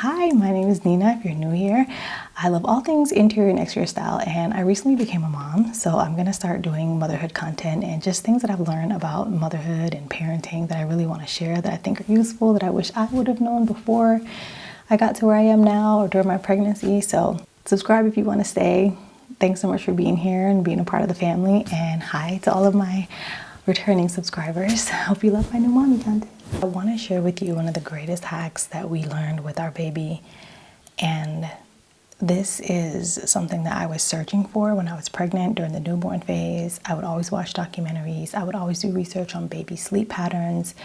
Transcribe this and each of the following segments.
Hi, my name is Nina. If you're new here, I love all things interior and exterior style, and I recently became a mom, so I'm gonna start doing motherhood content and just things that I've learned about motherhood and parenting that I really want to share, that I think are useful, that I wish I would have known before I got to where I am now or during my pregnancy. So subscribe if you want to stay. Thanks so much for being here and being a part of the family, and hi to all of my returning subscribers. I hope you love my new mommy content. I want to share with you one of the greatest hacks that we learned with our baby, and this is something that I was searching for when I was pregnant during the newborn phase. I would always watch documentaries. I would always do research on baby sleep patterns,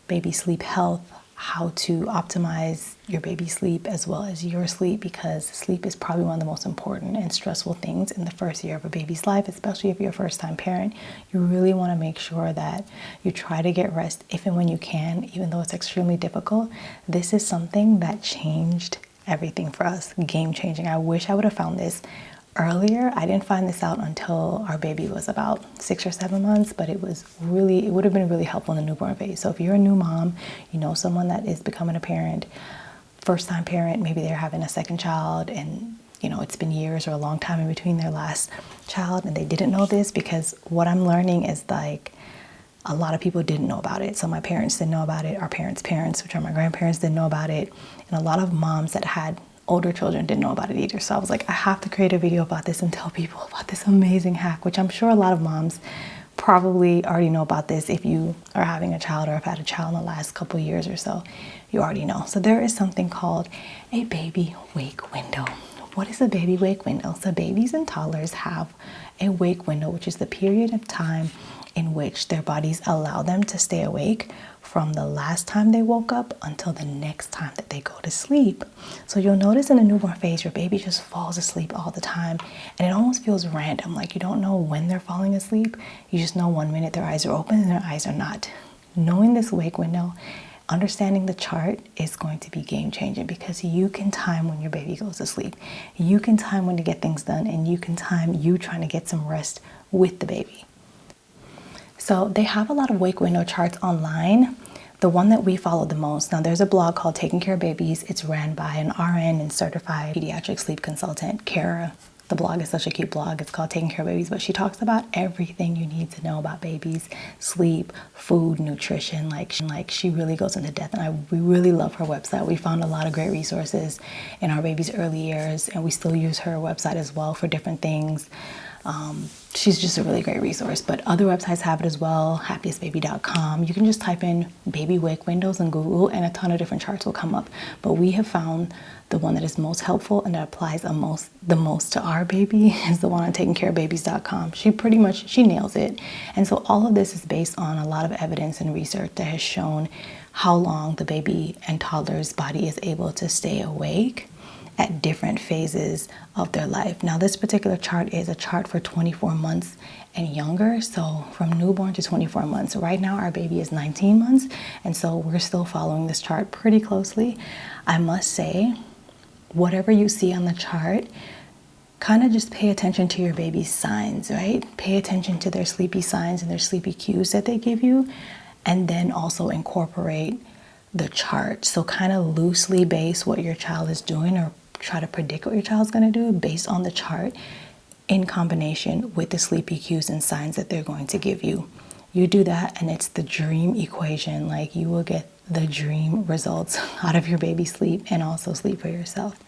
baby sleep health, how to optimize your baby sleep as well as your sleep, because sleep is probably one of the most important and stressful things in the first year of a baby's life, especially if you're a first-time parent. You really want to make sure that you try to get rest if and when you can, even though it's extremely difficult. This is something that changed everything for us, game changing. I wish I would have found this earlier. I didn't find this out until our baby was about 6 or 7 months, but it would have been really helpful in the newborn phase. So if you're a new mom, you know someone that is becoming a parent, first time parent, maybe they're having a second child, and it's been years or a long time in between their last child, and they didn't know this, because what I'm learning is like a lot of people didn't know about it. So my parents didn't know about it, our parents' parents, which are my grandparents, didn't know about it, and a lot of moms that had older children didn't know about it either. So I was like, I have to create a video about this and tell people about this amazing hack, which I'm sure a lot of moms probably already know about this. If you are having a child or have had a child in the last couple of years or so, you already know. So there is something called a baby wake window. What is a baby wake window? So babies and toddlers have a wake window, which is the period of time in which their bodies allow them to stay awake from the last time they woke up until the next time that they go to sleep. So you'll notice in the newborn phase, your baby just falls asleep all the time, and it almost feels random. Like you don't know when they're falling asleep. You just know one minute their eyes are open and their eyes are not. Knowing this wake window, understanding the chart, is going to be game changing, because you can time when your baby goes to sleep. You can time when to get things done, and you can time you trying to get some rest with the baby. So they have a lot of wake window charts online. The one that we follow the most, now there's a blog called Taking Care of Babies. It's ran by an RN and certified pediatric sleep consultant, Kara. The blog is such a cute blog. It's called Taking Care of Babies, but she talks about everything you need to know about babies, sleep, food, nutrition. Like she really goes into depth, and we really love her website. We found a lot of great resources in our baby's early years, and we still use her website as well for different things. She's just a really great resource, but other websites have it as well. happiestbaby.com. You can just type in baby wake windows in Google and a ton of different charts will come up. But we have found the one that is most helpful and that applies the most to our baby is the one on takingcareofbabies.com. She nails it. And so all of this is based on a lot of evidence and research that has shown how long the baby and toddler's body is able to stay awake at different phases of their life. Now, this particular chart is a chart for 24 months and younger, so from newborn to 24 months. Right now, our baby is 19 months, and so we're still following this chart pretty closely. I must say, whatever you see on the chart, kind of just pay attention to your baby's signs, right? Pay attention to their sleepy signs and their sleepy cues that they give you, and then also incorporate the chart. So kind of loosely base what your child is doing, or try to predict what your child's going to do based on the chart in combination with the sleepy cues and signs that they're going to give you. You do that and it's the dream equation. Like you will get the dream results out of your baby's sleep and also sleep for yourself.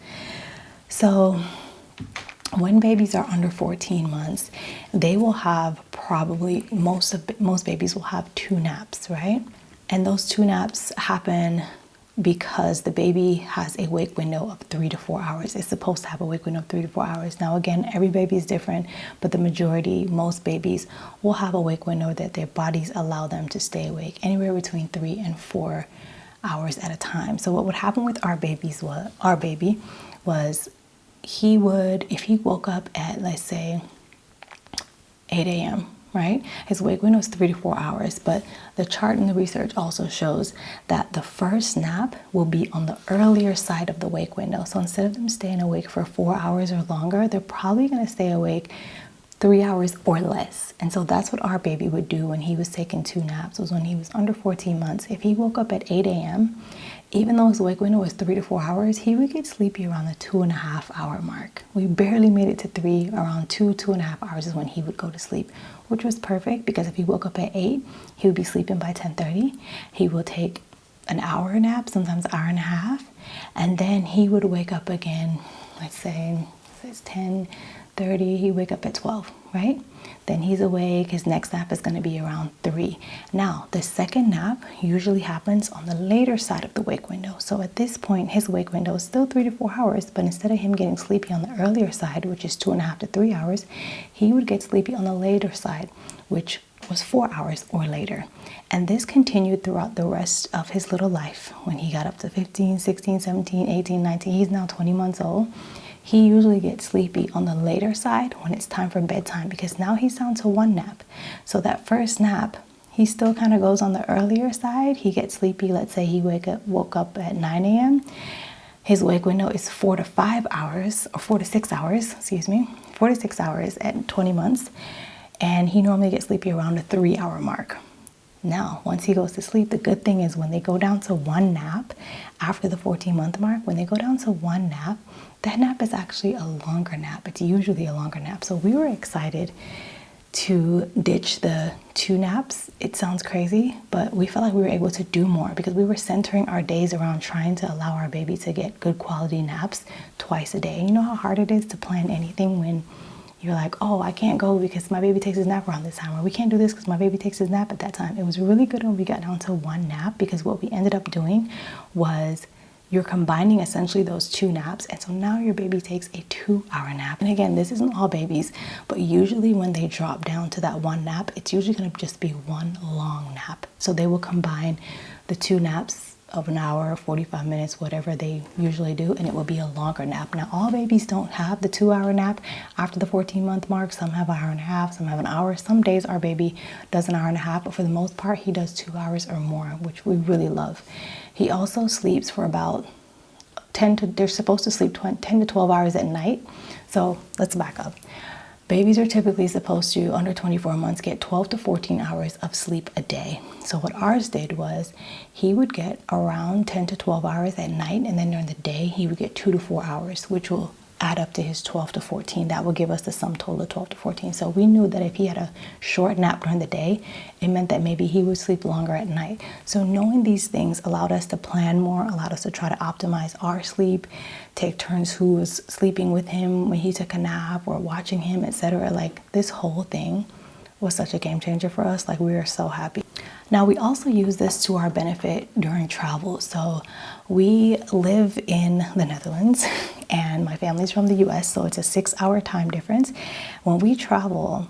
So when babies are under 14 months, they will have probably, most babies will have 2 naps, right? And those 2 naps happen because the baby has a wake window of 3 to 4 hours. It's supposed to have a wake window of 3 to 4 hours. Now, again, every baby is different, but the majority, most babies will have a wake window that their bodies allow them to stay awake anywhere between 3 and 4 hours at a time. So what would happen with our baby was he would, if he woke up at, let's say, 8 a.m., right? His wake window is 3 to 4 hours, but the chart and the research also shows that the first nap will be on the earlier side of the wake window. So instead of them staying awake for 4 hours or longer, they're probably going to stay awake 3 hours or less. And so that's what our baby would do when he was taking 2 naps, was when he was under 14 months. If he woke up at 8 a.m., even though his wake window was 3 to 4 hours, he would get sleepy around the 2.5 hour mark. We barely made it to 3. Around 2.5 hours is when he would go to sleep, which was perfect because if he woke up at 8, he would be sleeping by 10:30. He will take an hour nap, sometimes an hour and a half, and then he would wake up again. Let's say it's 10:30, he wake up at 12, right? Then he's awake. His next nap is going to be around 3. Now, the second nap usually happens on the later side of the wake window. So at this point, his wake window is still 3 to 4 hours, but instead of him getting sleepy on the earlier side, which is 2.5 to 3 hours, he would get sleepy on the later side, which was 4 hours or later. And this continued throughout the rest of his little life. When he got up to 15, 16, 17, 18, 19, he's now 20 months old. He usually gets sleepy on the later side when it's time for bedtime because now he's down to 1 nap. So that first nap, he still kind of goes on the earlier side. He gets sleepy. Let's say he woke up at 9 a.m. His wake window is 4 to 5 hours, or 4 to 6 hours, 4 to 6 hours at 20 months. And he normally gets sleepy around the 3-hour mark. Now, once he goes to sleep, the good thing is when they go down to 1 nap after the 14-month mark, when they go down to 1 nap, that nap is actually a longer nap. It's usually a longer nap. So we were excited to ditch the 2 naps. It sounds crazy, but we felt like we were able to do more because we were centering our days around trying to allow our baby to get good quality naps twice a day. And you know how hard it is to plan anything when you're like, oh, I can't go because my baby takes his nap around this time, or we can't do this because my baby takes his nap at that time. It was really good when we got down to 1 nap because what we ended up doing was you're combining essentially those 2 naps. And so now your baby takes a 2-hour nap. And again, this isn't all babies, but usually when they drop down to that 1 nap, it's usually going to just be 1 long nap. So they will combine the 2 naps of an hour, 45 minutes, whatever they usually do, and it will be a longer nap. Now, all babies don't have the 2-hour nap after the 14-month mark. Some have an hour and a half, some have an hour. Some days our baby does an hour and a half, but for the most part, he does 2 hours or more, which we really love. He also sleeps for about they're supposed to sleep 10 to 12 hours at night. So let's back up. Babies are typically supposed to, under 24 months, get 12 to 14 hours of sleep a day. So what ours did was he would get around 10 to 12 hours at night, and then during the day he would get 2 to 4 hours, which will add up to his 12 to 14. That will give us the sum total of 12 to 14. So we knew that if he had a short nap during the day, it meant that maybe he would sleep longer at night. So knowing these things allowed us to plan more, allowed us to try to optimize our sleep, take turns who was sleeping with him when he took a nap or watching him, etc. Like, this whole thing was such a game changer for us. Like, we were so happy. Now, we also use this to our benefit during travel. So we live in the Netherlands and my family's from the US, so it's a 6-hour time difference. When we travel,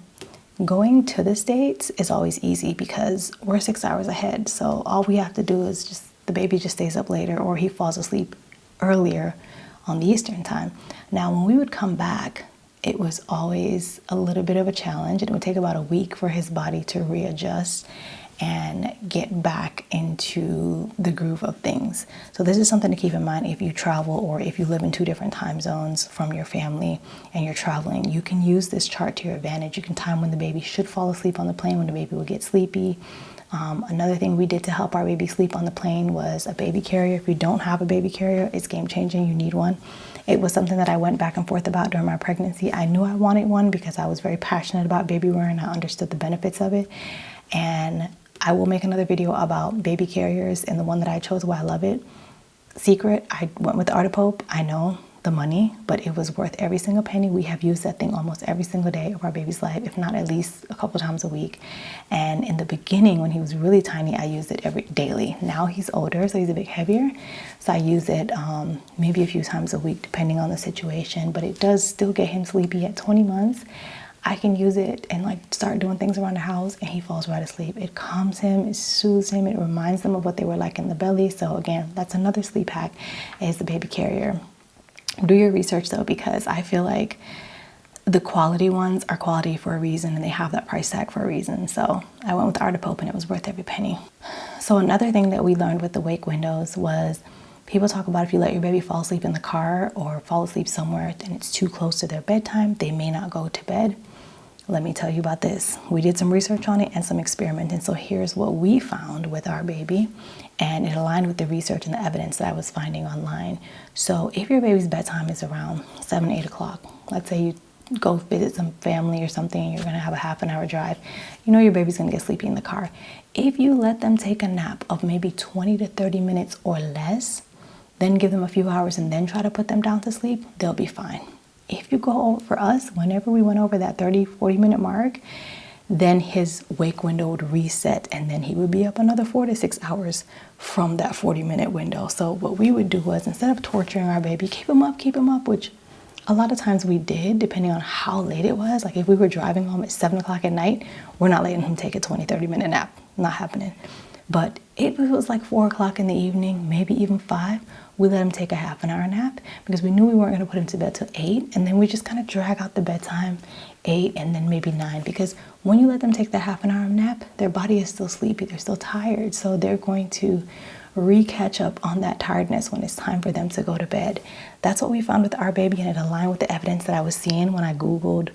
going to the States is always easy because we're 6 hours ahead. So all we have to do is just, the baby just stays up later or he falls asleep earlier on the Eastern time. Now, when we would come back, it was always a little bit of a challenge. It would take about a week for his body to readjust and get back into the groove of things. So this is something to keep in mind if you travel or if you live in 2 different time zones from your family and you're traveling. You can use this chart to your advantage. You can time when the baby should fall asleep on the plane, when the baby will get sleepy. Another thing we did to help our baby sleep on the plane was a baby carrier. If you don't have a baby carrier, it's game changing. You need one. It was something that I went back and forth about during my pregnancy. I knew I wanted one because I was very passionate about baby wear and I understood the benefits of it. And I will make another video about baby carriers and the one that I chose, why I love it. Secret, I went with the Art of Pope. I know the money, but it was worth every single penny. We have used that thing almost every single day of our baby's life, if not at least a couple times a week. And in the beginning, when he was really tiny, I used it daily. Now he's older, so he's a bit heavier. So I use it maybe a few times a week, depending on the situation, but it does still get him sleepy at 20 months. I can use it and like start doing things around the house and he falls right asleep. It calms him, it soothes him, it reminds them of what they were like in the belly. So again, that's another sleep hack, is the baby carrier. Do your research though, because I feel like the quality ones are quality for a reason and they have that price tag for a reason. So I went with the Art of Pope and it was worth every penny. So another thing that we learned with the wake windows was people talk about if you let your baby fall asleep in the car or fall asleep somewhere and it's too close to their bedtime, they may not go to bed. Let me tell you about this. We did some research on it and some experimenting. So here's what we found with our baby. and it aligned with the research and the evidence that I was finding online. So if your baby's bedtime is around 7, 8 o'clock, let's say you go visit some family or something and you're going to have a half an hour drive, you know your baby's going to get sleepy in the car. If you let them take a nap of maybe 20 to 30 minutes or less, then give them a few hours and then try to put them down to sleep, they'll be fine. If you go over, for us, whenever we went over that 30, 40 minute mark, then his wake window would reset and then he would be up another 4 to 6 hours from that 40-minute window. So what we would do was, instead of torturing our baby, keep him up, which a lot of times we did, depending on how late it was. Like if we were driving home at 7 o'clock at night, we're not letting him take a 20, 30-minute nap. Not happening. But if it was like 4 o'clock in the evening, maybe even 5, we let him take a half an hour nap because we knew we weren't going to put him to bed till 8. And then we just kind of drag out the bedtime 8 and then maybe 9. Because when you let them take that half an hour nap, their body is still sleepy. They're still tired. So they're going to catch up on that tiredness when it's time for them to go to bed. That's what we found with our baby, and it aligned with the evidence that I was seeing when I Googled,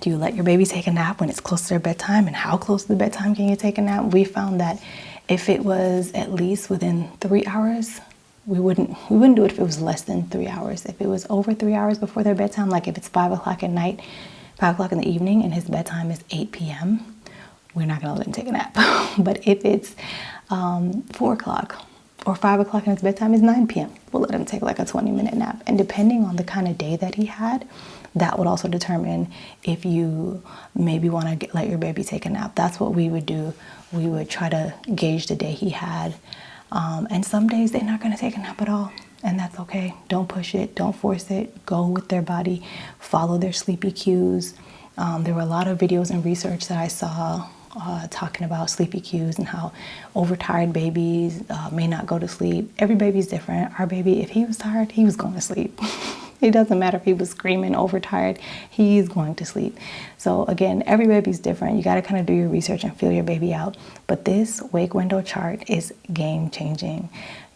do you let your baby take a nap when it's close to their bedtime, and how close to the bedtime can you take a nap? We found that if it was at least within 3 hours, we wouldn't do it if it was less than 3 hours. If it was over 3 hours before their bedtime, like if it's 5 o'clock at night, 5 o'clock in the evening, and his bedtime is 8 p.m., we're not going to let him take a nap. But if it's 4 o'clock or 5 o'clock and his bedtime is 9 p.m., we'll let him take like a 20-minute nap. And depending on the kind of day that he had, that would also determine if you maybe want to let your baby take a nap. That's what we would do. We would try to gauge the day he had. And some days they're not going to take a nap at all. And that's okay. Don't push it. Don't force it. Go with their body. Follow their sleepy cues. There were a lot of videos and research that I saw talking about sleepy cues and how overtired babies may not go to sleep. Every baby's different. Our baby, if he was tired, he was going to sleep. It doesn't matter if he was screaming overtired, he's going to sleep. So again, every baby's different. You got to kind of do your research and feel your baby out. But this wake window chart is game changing.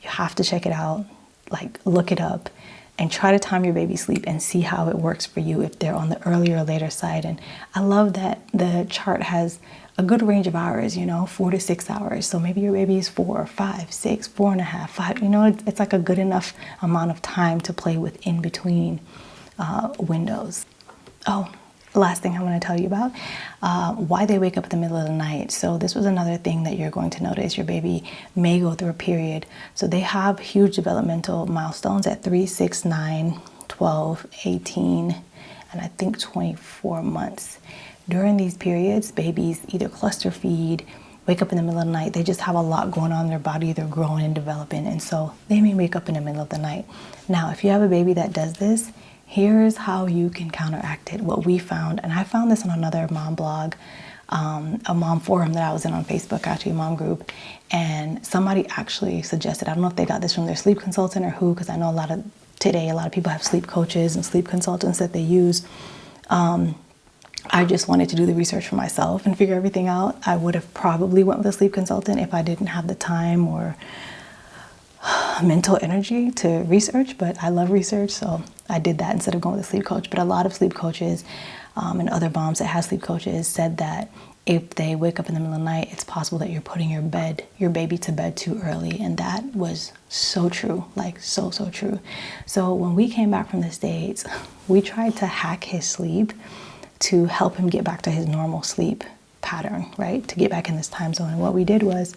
You have to check it out, like look it up, and try to time your baby's sleep and see how it works for you if they're on the earlier or later side. And I love that the chart has a good range of hours, 4 to 6 hours. So maybe your baby is 4, 5, 6, 4.5, 5. It's like a good enough amount of time to play with in between windows. Oh, last thing I want to tell you about, why they wake up in the middle of the night. So this was another thing that you're going to notice. Your baby may go through a period. So they have huge developmental milestones at 3, 6, 9, 12, 18, and I think 24 months. During these periods, babies either cluster feed, wake up in the middle of the night. They just have a lot going on in their body. They're growing and developing. And so they may wake up in the middle of the night. Now, if you have a baby that does this, here's how you can counteract it. What we found, and I found this on another mom blog, a mom forum that I was in on Facebook, actually a mom group. And somebody actually suggested, I don't know if they got this from their sleep consultant or who, because I know a lot of people have sleep coaches and sleep consultants that they use. I just wanted to do the research for myself and figure everything out. I would have probably went with a sleep consultant if I didn't have the time or mental energy to research, but I love research, so I did that instead of going with a sleep coach. But a lot of sleep coaches and other moms that have sleep coaches said that if they wake up in the middle of the night, it's possible that you're putting your baby to bed too early. And that was so true, like so true. So when we came back from the States, we tried to hack his sleep to help him get back to his normal sleep pattern, right? To get back in this time zone. And what we did was,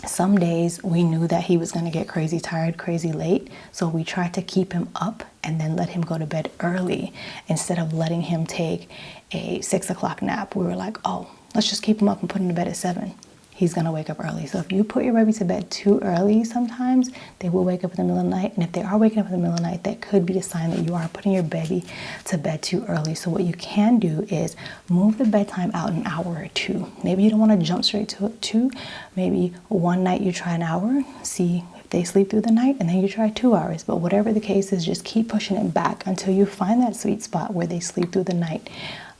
some days we knew that he was going to get crazy tired, crazy late. So we tried to keep him up and then let him go to bed early instead of letting him take a 6 o'clock nap. We were like, oh, let's just keep him up and put him to bed at 7. He's going to wake up early. So if you put your baby to bed too early, sometimes they will wake up in the middle of the night. And if they are waking up in the middle of the night, that could be a sign that you are putting your baby to bed too early. So what you can do is move the bedtime out an hour or 2. Maybe you don't want to jump straight to 2. Maybe one night you try an hour, see if they sleep through the night, and then you try 2 hours. But whatever the case is, just keep pushing it back until you find that sweet spot where they sleep through the night.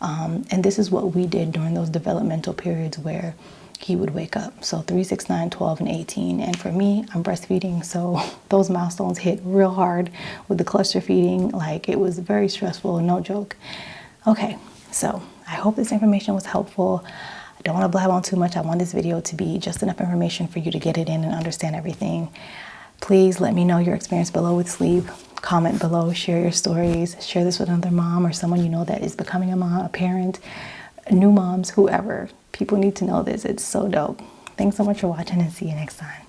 And this is what we did during those developmental periods where he would wake up. So 3, 6, 9, 12, and 18. And for me, I'm breastfeeding, so those milestones hit real hard with the cluster feeding. Like, it was very stressful, no joke. Okay, so I hope this information was helpful. don't want to blab on too much. I want this video to be just enough information for you to get it in and understand everything. Please let me know your experience below with sleep. Comment below, share your stories, share this with another mom or someone you know that is becoming a mom, a parent, new moms, whoever. People need to know this. It's so dope. Thanks so much for watching, and see you next time.